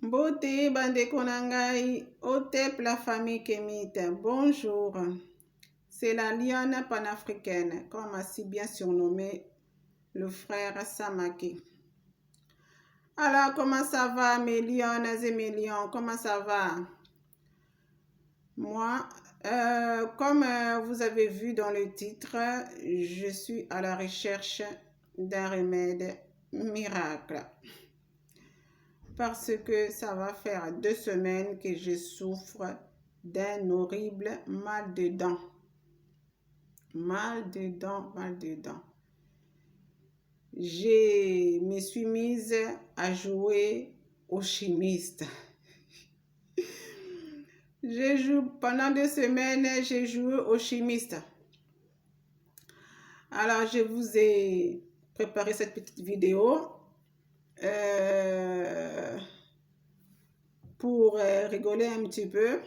Beauté, Bande Konangai, Otep, la famille Kémite, bonjour. C'est la lionne panafricaine, comme a si bien surnommé le frère Samaki. Alors, comment ça va, mes lionnes et mes lions? Comment ça va? Moi, comme vous avez vu dans le titre, je suis à la recherche d'un remède miracle. Parce que ça va faire 2 semaines que je souffre d'un horrible mal de dents. Mal de dents, mal de dents. Je me suis mise à jouer au chimiste. Pendant 2 semaines, j'ai joué au chimiste. Alors, je vous ai préparé cette petite vidéo pour rigoler un petit peu.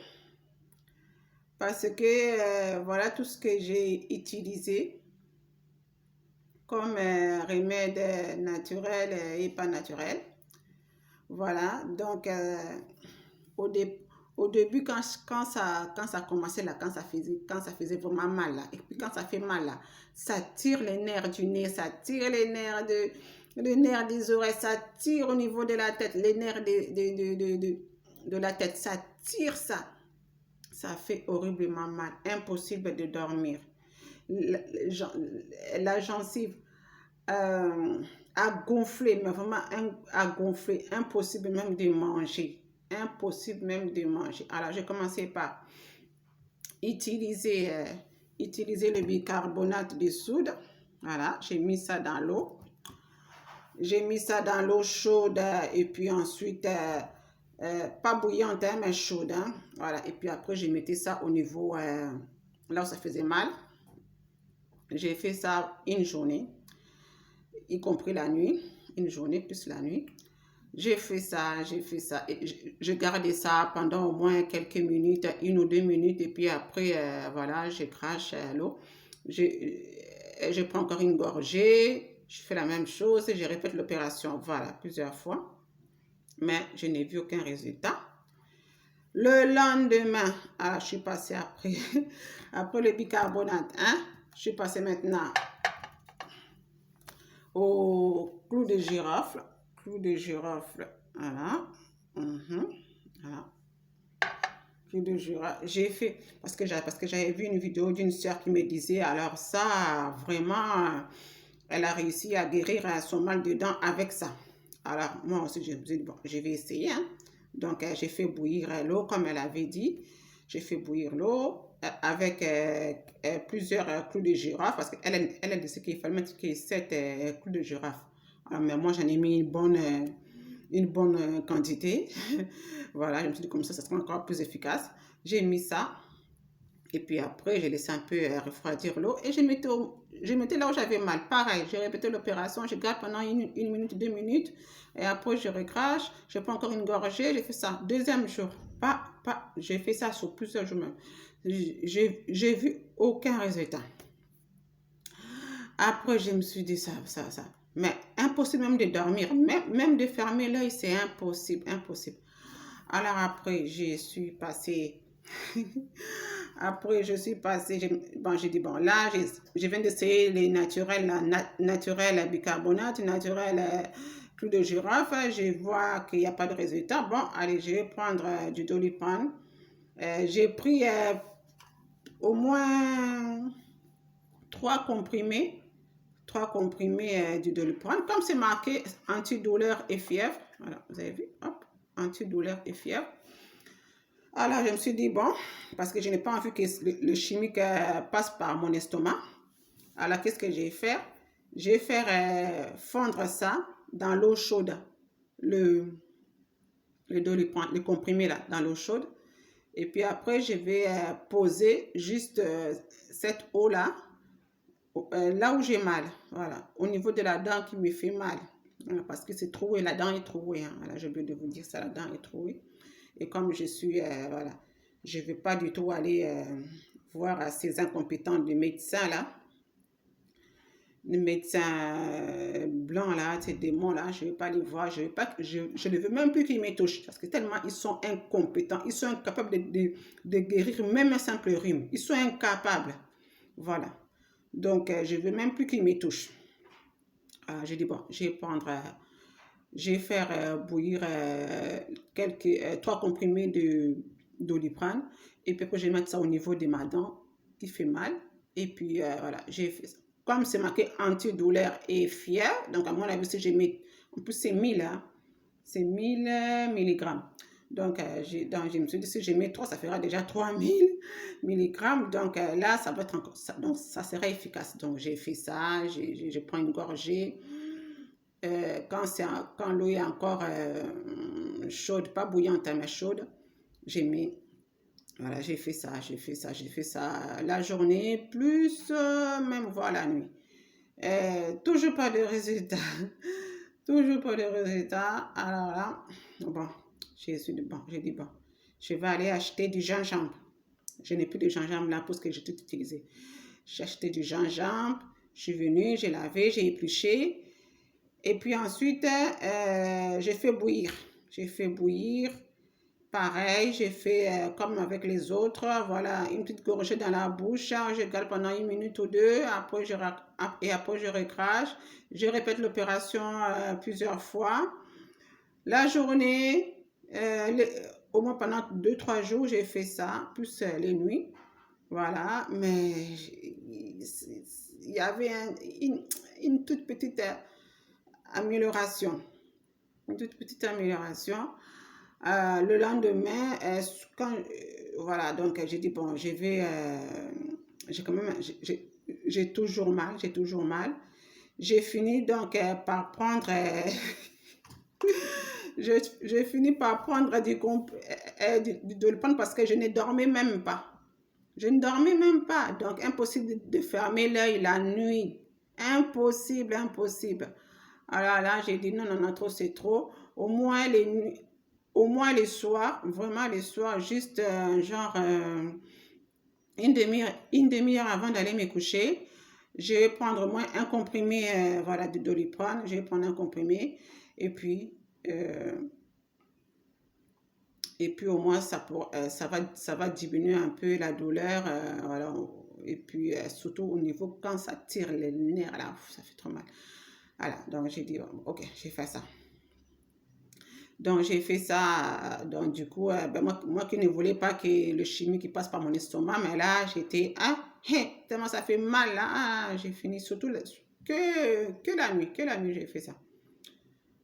Parce que voilà tout ce que j'ai utilisé comme remède naturel et pas naturel. Voilà, donc au début, quand ça commençait là, quand ça faisait vraiment mal là, et puis quand ça fait mal là, ça tire les nerfs du nez, ça tire les nerfs des oreilles, ça tire au niveau de la tête, les nerfs de la tête, ça tire ça. Ça fait horriblement mal, impossible de dormir. La gencive a gonflé, mais vraiment a gonflé, impossible même de manger. Impossible même de manger. Alors, j'ai commencé par utiliser le bicarbonate de soude. Voilà, j'ai mis ça dans l'eau. J'ai mis ça dans l'eau chaude et puis ensuite, pas bouillante, hein, mais chaude. Hein. Voilà, et puis après, j'ai mis ça au niveau là où ça faisait mal. J'ai fait ça une journée, y compris la nuit, une journée plus la nuit. J'ai fait ça, et je gardais ça pendant au moins quelques minutes, 1 ou 2 minutes, et puis après, voilà, je crache l'eau. Je prends encore une gorgée, je fais la même chose et je répète l'opération, voilà, plusieurs fois. Mais je n'ai vu aucun résultat. Le lendemain, je suis passée après, après le bicarbonate, hein, je suis passée maintenant au clou de girofle. Clou de girofle, voilà. Voilà. Clou de girofle. J'ai fait, parce que j'avais vu une vidéo d'une soeur qui me disait, alors ça, vraiment, elle a réussi à guérir son mal de dents avec ça. Alors, moi aussi, je me suis dit, bon, je vais essayer. Hein. Donc, j'ai fait bouillir l'eau, comme elle avait dit. J'ai fait bouillir l'eau avec plusieurs clous de girofle, parce qu'elle a dit qu'il fallait mettre 7 clous de girofle. Alors, mais moi, j'en ai mis une bonne quantité. Voilà, je me suis dit, comme ça sera encore plus efficace. J'ai mis ça. Et puis après, j'ai laissé un peu refroidir l'eau et je mettais là où j'avais mal. Pareil, j'ai répété l'opération, je garde pendant 1 minute, 2 minutes. Et après, je recrache, je prends encore une gorgée, j'ai fait ça. Deuxième jour, j'ai fait ça sur plusieurs jours même. J'ai vu aucun résultat. Après, je me suis dit ça. Mais impossible même de dormir, même de fermer l'œil, c'est impossible. Alors après, je suis passée... Après, je suis passée, j'ai dit, bon, là, je viens d'essayer les naturels, naturel bicarbonate, naturel clou de girofle. Je vois qu'il n'y a pas de résultat. Bon, allez, je vais prendre du Doliprane. J'ai pris au moins 3 comprimés. 3 comprimés du Doliprane. Comme c'est marqué antidouleur et fièvre. Voilà, vous avez vu? Hop, antidouleur et fièvre. Alors, je me suis dit, bon, parce que je n'ai pas envie que le chimique passe par mon estomac. Alors, qu'est-ce que j'ai fait? J'ai fait fondre ça dans l'eau chaude. Le Doliprane, le comprimé là, dans l'eau chaude. Et puis après, je vais poser juste cette eau-là, là où j'ai mal. Voilà, au niveau de la dent qui me fait mal. Voilà, parce que c'est troué, la dent est trouée. Hein. Voilà, j'ai oublié de vous dire ça, la dent est trouée. Et comme je suis, voilà, je ne vais pas du tout aller voir ces incompétents de médecins là. les médecins blancs là, ces démons là, je ne vais pas les voir, je ne veux même plus qu'ils me touchent parce que tellement ils sont incompétents, ils sont incapables de guérir même un simple rhume. Ils sont incapables. Voilà. Donc, je ne veux même plus qu'ils me touchent. J'ai dit, bon, je vais faire bouillir 3 comprimés de Doliprane et puis après, je vais mettre ça au niveau de ma dent qui fait mal. Et puis, voilà, j'ai fait ça. Comme c'est marqué antidouleur et fier, donc à mon avis, si je mets, en plus c'est 1000, hein, c'est 1000 milligrammes. Donc, je me suis dit, si je mets 3, ça fera déjà 3000 milligrammes. Donc, là, ça va être encore, donc, ça sera efficace. Donc, j'ai fait ça, je prends une gorgée. Quand l'eau est encore chaude, pas bouillante, mais chaude, j'ai mis, voilà, j'ai fait ça la journée, plus même voir la nuit. Toujours pas de résultat. Toujours pas de résultat. Alors là, bon, j'ai dit, bon, je vais aller acheter du gingembre. Je n'ai plus de gingembre là parce que j'ai tout utilisé. J'ai acheté du gingembre, je suis venue, j'ai lavé, j'ai épluché. Et puis ensuite, j'ai fait bouillir. J'ai fait bouillir. Pareil, j'ai fait comme avec les autres. Voilà, une petite gorgée dans la bouche. Je garde pendant 1 minute ou 2. Après, je recrache. Je répète l'opération plusieurs fois. La journée, au moins pendant 2-3 jours, j'ai fait ça, plus les nuits. Voilà, mais il y avait une toute petite amélioration. Une toute petite amélioration. Le lendemain, voilà, donc j'ai dit, bon, j'ai quand même, j'ai toujours mal. J'ai fini donc par prendre, j'ai fini par prendre de le prendre parce que je ne dormais même pas. Je ne dormais même pas, donc impossible de fermer l'œil la nuit. Impossible, impossible. Alors là, j'ai dit non, non, non, trop, c'est trop. Au moins les soirs, vraiment les soirs, juste genre une demi-heure avant d'aller me coucher, je vais prendre au moins un comprimé voilà, de Doliprane, je vais prendre un comprimé et puis au moins ça va diminuer un peu la douleur, voilà, et puis surtout au niveau quand ça tire les nerfs là, ça fait trop mal. Voilà, donc j'ai dit ok, j'ai fait ça. Donc, j'ai fait ça. Donc, du coup, ben, moi qui ne voulais pas que le chimie qui passe par mon estomac, mais là, j'étais, tellement ça fait mal, là. J'ai fini surtout que la nuit, j'ai fait ça.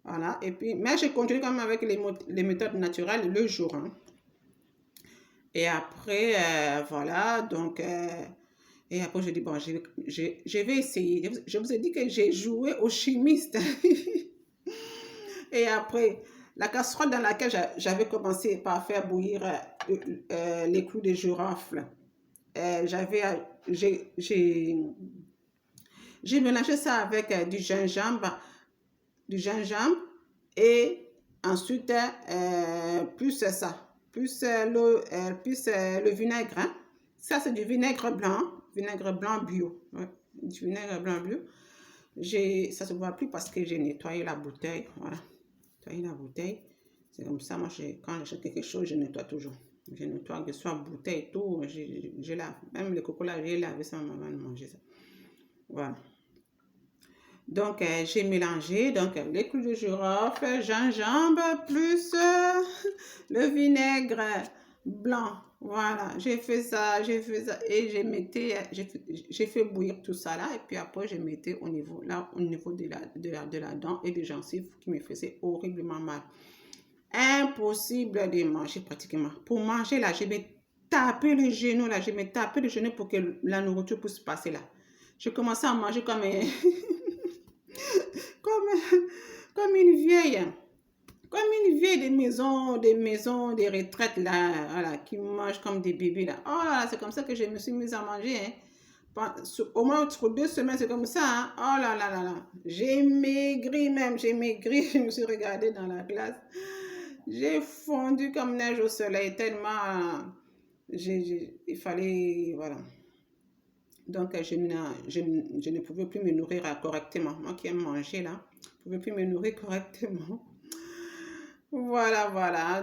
Voilà. Et puis, mais j'ai continué quand même avec les méthodes naturelles le jour. Hein. Et après, voilà. Donc, et après, je dis, bon, je vais essayer. Je vous ai dit que j'ai joué au chimiste. Et après, la casserole dans laquelle j'avais commencé par faire bouillir les clous de girofle, j'ai mélangé ça avec du gingembre et ensuite plus ça, plus le vinaigre. Hein. Ça, c'est du vinaigre blanc bio. Ouais, du vinaigre blanc bio. Ça ne se voit plus parce que j'ai nettoyé la bouteille. Voilà. Nettoyer la bouteille. C'est comme ça, moi, quand j'achète quelque chose, je nettoie toujours. Je nettoie, que ce soit bouteille, tout, je lave. Même le coco là, j'ai lavé ça avant de manger ça. Voilà. Donc, j'ai mélangé donc, les clous de girofle, gingembre, plus le vinaigre blanc. Voilà, j'ai fait ça et j'ai fait bouillir tout ça là et puis après je mettais au niveau de la dent et des gencives qui me faisaient horriblement mal. Impossible de manger pratiquement. Pour manger là, je me tapais le genou là, pour que la nourriture puisse passer là. Je commençais à manger comme comme une vieille. Comme une vieille des maisons, des retraites là, voilà, qui mangent comme des bébés là. Oh là là, c'est comme ça que je me suis mise à manger. Hein. Au moins sur 2 semaines, c'est comme ça. Hein. Oh là là là là. J'ai maigri. Je me suis regardée dans la glace. J'ai fondu comme neige au soleil tellement il fallait, voilà. Donc, je ne pouvais plus me nourrir correctement. Moi qui aime manger, là, je ne pouvais plus me nourrir correctement. Voilà, voilà.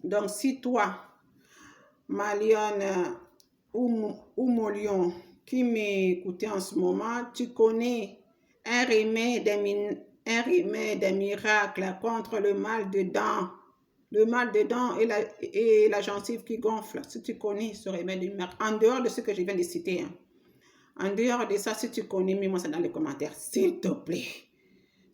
Donc si toi, ma lionne ou mon lion qui m'écoutait en ce moment, tu connais un remède, un miracle contre le mal de dents et la gencive qui gonfle. Si tu connais ce remède, en dehors de ce que je viens de citer, hein. En dehors de ça, si tu connais, mets-moi ça dans les commentaires, s'il te plaît.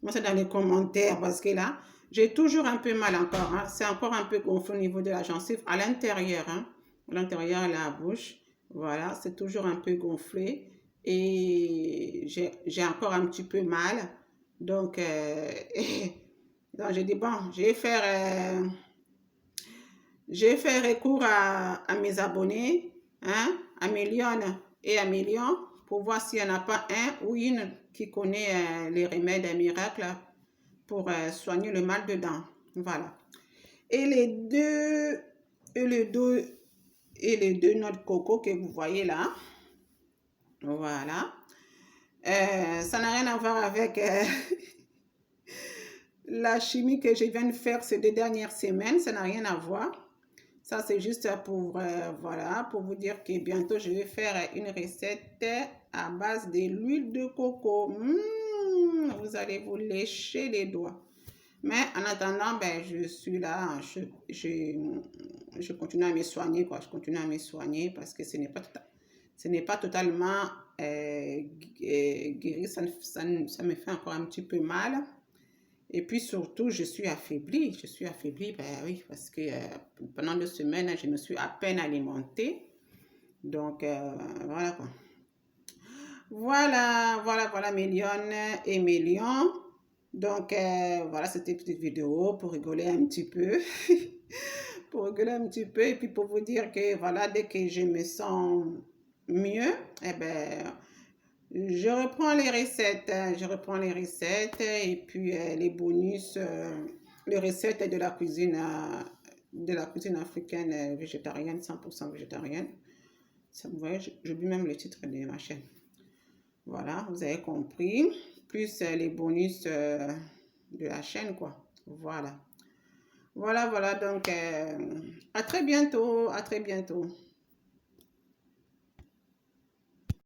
Moi, c'est dans les commentaires parce que là, j'ai toujours un peu mal encore. Hein. C'est encore un peu gonflé au niveau de la gencive à l'intérieur. Hein. À l'intérieur de la bouche. Voilà, c'est toujours un peu gonflé. Et j'ai encore un petit peu mal. Donc, donc j'ai dit, bon, j'ai fait recours à mes abonnés, hein, à mes lionnes et à mes lions, pour voir s'il n'y en a pas un ou une qui connaît les remèdes miracles pour soigner le mal de dents. Voilà. Et les deux noix de coco que vous voyez là, voilà. Ça n'a rien à voir avec la chimie que je viens de faire ces 2 dernières semaines. Ça n'a rien à voir. Ça, c'est juste pour, voilà, pour vous dire que bientôt, je vais faire une recette à base de l'huile de coco. Vous allez vous lécher les doigts. Mais en attendant, ben, je suis là, je continue à me soigner, quoi. Je continue à me soigner parce que ce n'est pas totalement guéri. Ça me fait encore un petit peu mal. Et puis surtout, je suis affaiblie. Je suis affaiblie, ben oui, parce que pendant 2 semaines, je me suis à peine alimentée. Donc, voilà quoi. Voilà mes lionnes et mes lions. Donc, voilà, c'était une petite vidéo pour rigoler un petit peu. Pour rigoler un petit peu et puis pour vous dire que, voilà, dès que je me sens mieux, eh ben, je reprends les recettes. Et puis les bonus, les recettes de la cuisine africaine végétarienne, 100% végétarienne. Ça, vous voyez, j'oublie même le titre de ma chaîne. Voilà, vous avez compris. Plus les bonus de la chaîne, quoi. Voilà. Voilà, donc à très bientôt.